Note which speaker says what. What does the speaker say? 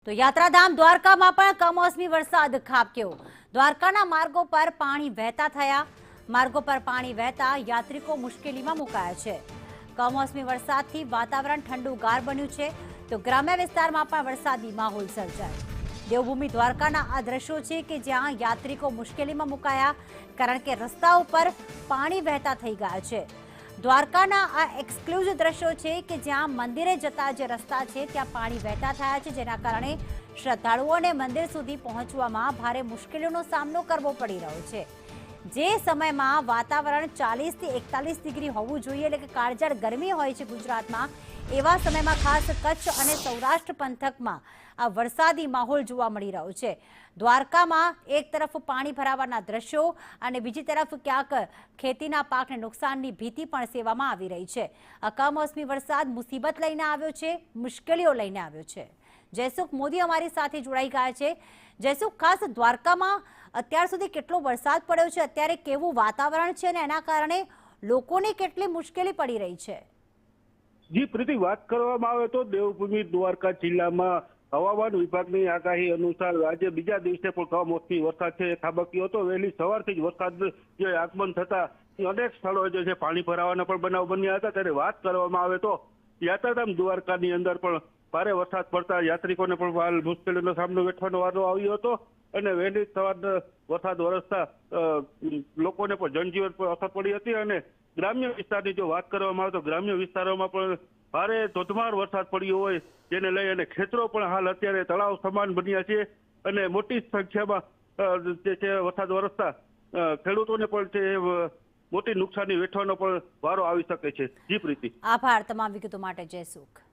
Speaker 1: તો યાત્રાધામ દ્વારકામાં પણ કમોસમી વરસાદ ખાબક્યો। દ્વારકાના માર્ગો પર પાણી વહેતા થયા। માર્ગો પર પાણી વહેતા યાત્રિકો મુશ્કેલીમાં મુકાયા છે। કમોસમી વરસાદથી વાતાવરણ ઠંડુગાર બન્યું છે તો ગ્રામ્ય વિસ્તારમાં પણ વરસાદી માહોલ સર્જાયો। દેવભૂમિ દ્વારકાના આ દ્રશ્યો છે કે જ્યાં યાત્રિકો મુશ્કેલીમાં મુકાયા કારણ કે રસ્તાઓ પર પાણી વહેતા થઈ ગયા છે। દ્વારકાના આ એક્સક્લુઝિવ દ્રશ્યો છે કે જ્યાં મંદિરે જતા જે રસ્તા છે ત્યાં પાણી વહેતા થયા છે, જેના કારણે શ્રદ્ધાળુઓને મંદિર સુધી પહોંચવામાં ભારે મુશ્કેલીઓનો સામનો કરવો પડી રહ્યો છે। જે સમયમાં વાતાવરણ 40 થી 41 ડિગ્રી હોવું જોઈએ, એટલે કે કાળઝાળ ગરમી હોય છે ગુજરાતમાં, એવા સમયમાં ખાસ કચ્છ અને સૌરાષ્ટ્ર પંથકમાં આ વરસાદી માહોલ જોવા મળી રહ્યો છે। દ્વારકામાં એક તરફ પાણી ભરાવાના દ્રશ્યો અને બીજી તરફ ક્યાંક ખેતીના પાકને નુકસાનની ભીતિ પણ સેવામાં આવી રહી છે। આ કમોસમી વરસાદ મુસીબત લઈને આવ્યો છે, મુશ્કેલીઓ લઈને આવ્યો છે। જયસુખ મોદી અમારી સાથે જોડાઈ ગયા છે। જયસુખ, ખાસ દ્વારકામાં અત્યાર સુધી કેટલો વરસાદ પડ્યો છે, અત્યારે કેવું વાતાવરણ છે અને એના કારણે લોકોને કેટલી મુશ્કેલી પડી રહી છે?
Speaker 2: જી પ્રીતિ, વાત કરવામાં આવે તો દેવભૂમિ દ્વારકા જિલ્લામાં હવામાન વિભાગની આગાહી અનુસાર આજે બીજા દિવસે પણ કમોસમી વરસાદ છે ખાબક્યો હતો। વહેલી સવારથી જ વરસાદ જે આગમન થતા અનેક સ્થળોએ જે છે પાણી ભરાવાના પણ બનાવ બન્યા હતા। ત્યારે વાત કરવામાં આવે તો યાત્રાધામ દ્વારકાની અંદર પણ ભારે વરસાદ પડતા યાત્રિકોને પણ હાલ મુશ્કેલીનો સામનો વેઠવાનો વારો આવ્યો હતો અને વહેલી સવારના વરસાદ વરસતા લોકોને પણ જનજીવન પર અસર પડી હતી। અને ગ્રામ્ય વિસ્તારની જો વાત કરવામાં આવે તો ગ્રામ્ય વિસ્તારોમાં પણ ભારે ધોધમાર વરસાદ પડ્યો હોય, જેને લઈ અને ખેતરો પણ હાલ અત્યારે તળાવ સમાન બન્યા છે અને મોટી સંખ્યામાં જે છે વરસાદ વરસતા ખેડૂતોને પણ તે મોટી નુકસાની વેઠવાનો પણ વારો આવી શકે છે। જી પ્રીતિ,
Speaker 1: આભાર તમામ વિગતો માટે જયસુખ।